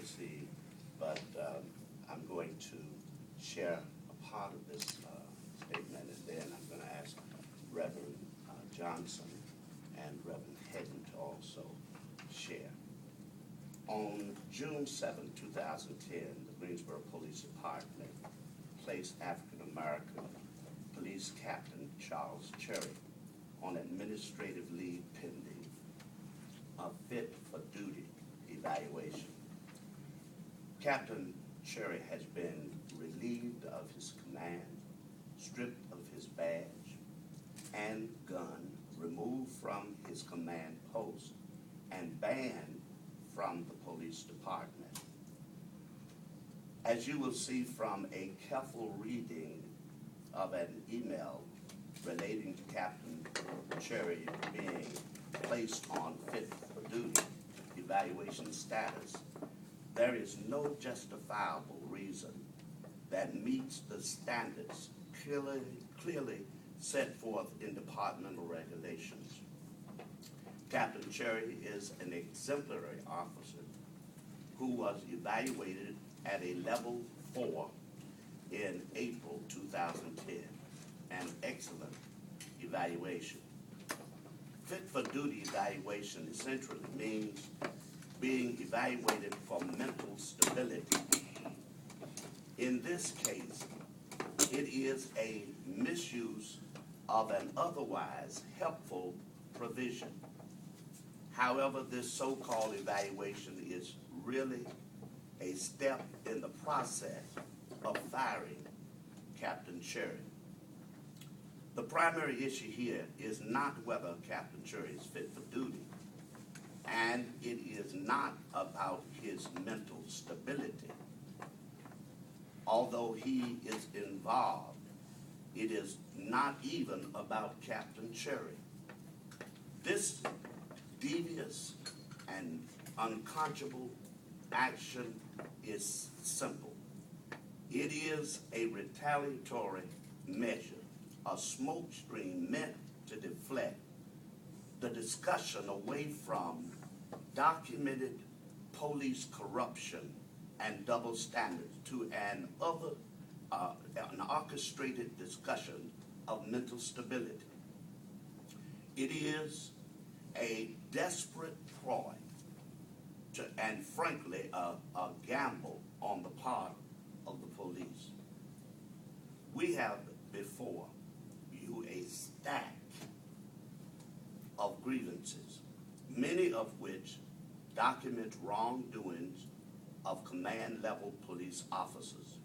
proceed, but I'm going to share a part of this statement, and then I'm going to ask Reverend Johnson and Reverend Hedden to also share. On June 7, 2010, the Greensboro Police Department placed African-American Police Captain Charles Cherry on administrative leave pending a fit for duty evaluation. Captain Cherry has been relieved of his command, stripped of his badge and gun, removed from his command post, and banned from the police department. As you will see from a careful reading of an email relating to Captain Cherry being placed on fit for duty evaluation status, there is no justifiable reason that meets the standards clearly set forth in departmental regulations. Captain Cherry is an exemplary officer who was evaluated at a level 4 in April 2010, an excellent evaluation. Fit for duty evaluation essentially means being evaluated for mental stability. In this case, it is a misuse of an otherwise helpful provision. However, this so-called evaluation is really a step in the process of firing Captain Cherry. The primary issue here is not whether Captain Cherry is fit for duty, and it is not about his mental stability. Although he is involved, it is not even about Captain Cherry. This devious and unconscionable action is simple. It is a retaliatory measure, a smoke screen meant to deflect the discussion away from documented police corruption and double standards to an orchestrated discussion of mental stability. It is a desperate ploy and frankly a gamble on the part of the police. We have before you a stack of grievances, many of which document wrongdoings of command level police officers,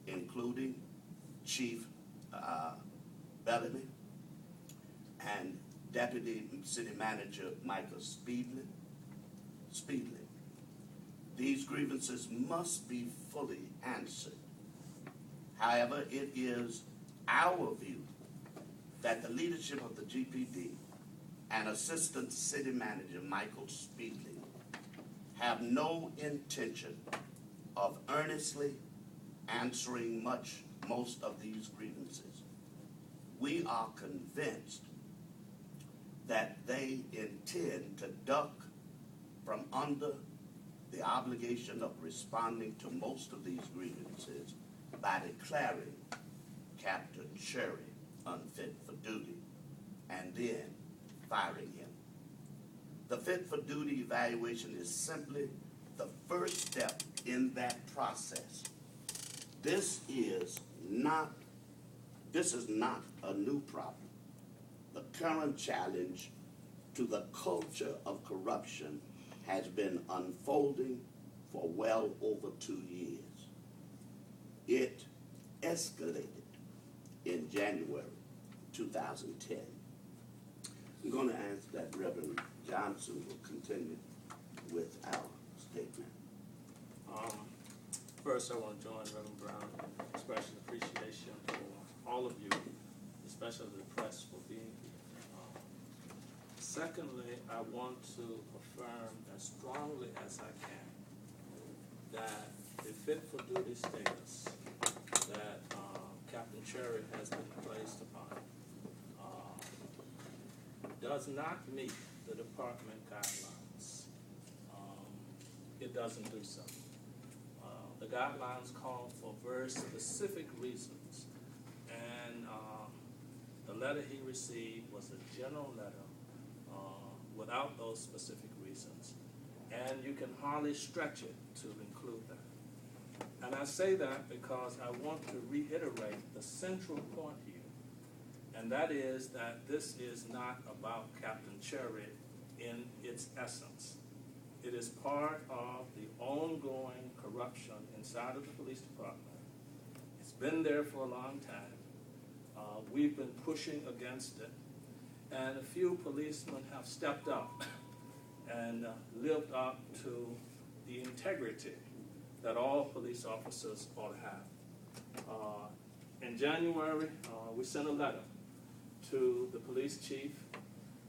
including Chief Bellamy and Deputy City Manager Michael Speedley. These grievances must be fully answered. However, it is our view that the leadership of the GPD and Assistant City Manager Michael Speedley have no intention of earnestly answering most of these grievances. We are convinced that they intend to duck from under the obligation of responding to most of these grievances by declaring Captain Cherry unfit for duty and then firing him. The fit for duty evaluation is simply the first step in that process. This is not a new problem. The current challenge to the culture of corruption has been unfolding for well over 2 years. It escalated in January 2010. I'm going to ask that Reverend Johnson will continue with our statement. First, I want to join Reverend Brown in expressing appreciation for all of you, especially the press, for being here. Secondly, I want to affirm as strongly as I can that the fit for duty status that Captain Cherry has been placed upon does not meet the department guidelines. It doesn't do so. the guidelines call for very specific reasons. And the letter he received was a general letter without those specific reasons. And you can hardly stretch it to include that. And I say that because I want to reiterate the central point here. And that is that this is not about Captain Cherry in its essence. It is part of the ongoing corruption inside of the police department. It's been there for a long time. We've been pushing against it. And a few policemen have stepped up and lived up to the integrity that all police officers ought to have. In January, we sent a letter to the police chief.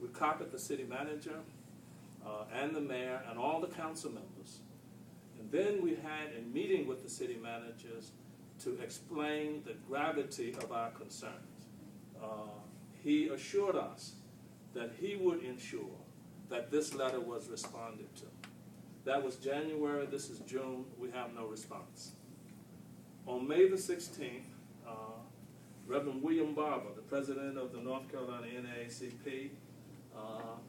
We copied the city manager and the mayor and all the council members. And then we had a meeting with the city managers to explain the gravity of our concerns. He assured us that he would ensure that this letter was responded to. That was January, this is June, we have no response. On May the 16th, Reverend William Barber, the president of the North Carolina NAACP,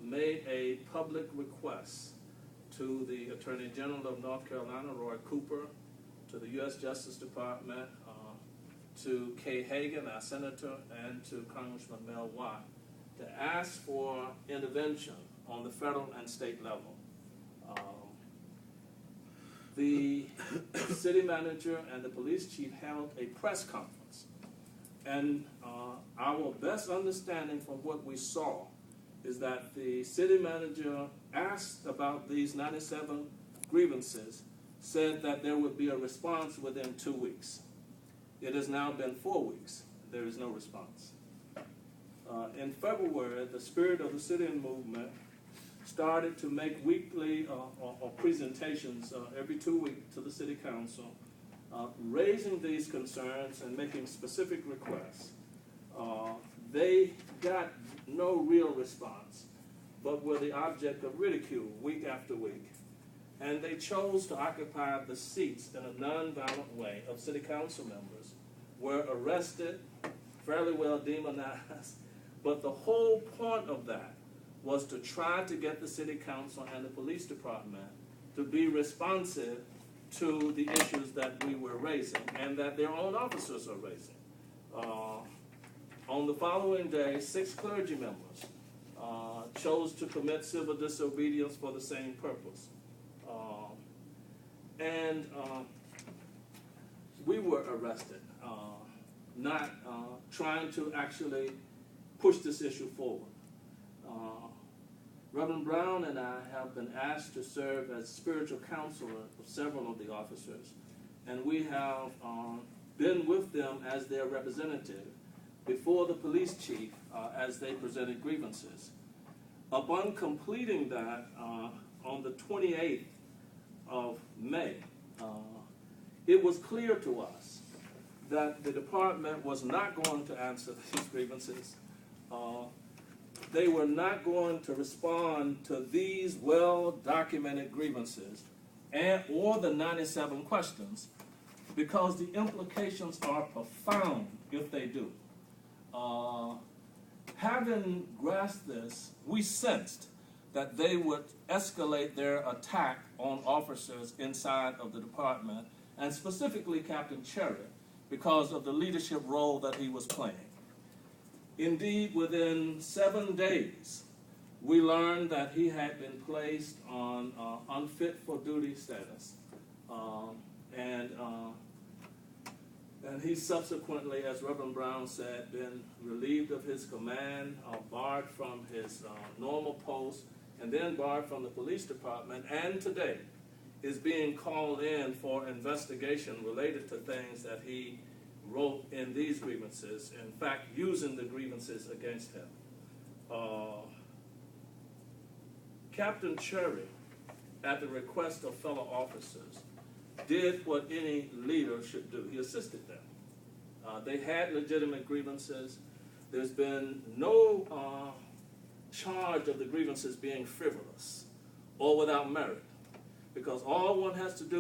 made a public request to the Attorney General of North Carolina, Roy Cooper, to the U.S. Justice Department, to Kay Hagan, our senator, and to Congressman Mel Watt, to ask for intervention on the federal and state level. The city manager and the police chief held a press conference. And our best understanding from what we saw is that the city manager asked about these 97 grievances, said that there would be a response within 2 weeks. It has now been 4 weeks. There is no response. In February, the Spirit of the City movement started to make weekly or presentations every 2 weeks to the city council, raising these concerns and making specific requests. They got no real response, but were the object of ridicule week after week. And they chose to occupy the seats in a nonviolent way of city council members, were arrested, fairly well demonized, but the whole point of that was to try to get the city council and the police department to be responsive to the issues that we were raising and that their own officers are raising. On the following day, 6 clergy members chose to commit civil disobedience for the same purpose. And we were arrested, not trying to actually push this issue forward. Reverend Brown and I have been asked to serve as spiritual counselor of several of the officers, and we have been with them as their representative before the police chief as they presented grievances. Upon completing that, on the 28th of May, it was clear to us that the department was not going to answer these grievances. They were not going to respond to these well-documented grievances or the 97 questions, because the implications are profound if they do. Having grasped this, we sensed that they would escalate their attack on officers inside of the department, and specifically Captain Cherry, because of the leadership role that he was playing. Indeed, within 7 days, we learned that he had been placed on unfit for duty status. And he subsequently, as Reverend Brown said, been relieved of his command, barred from his normal post, and then barred from the police department, and today is being called in for investigation related to things that he wrote in these grievances, in fact, using the grievances against him. Captain Cherry, at the request of fellow officers, did what any leader should do. He assisted them. They had legitimate grievances. There's been no charge of the grievances being frivolous or without merit, because all one has to do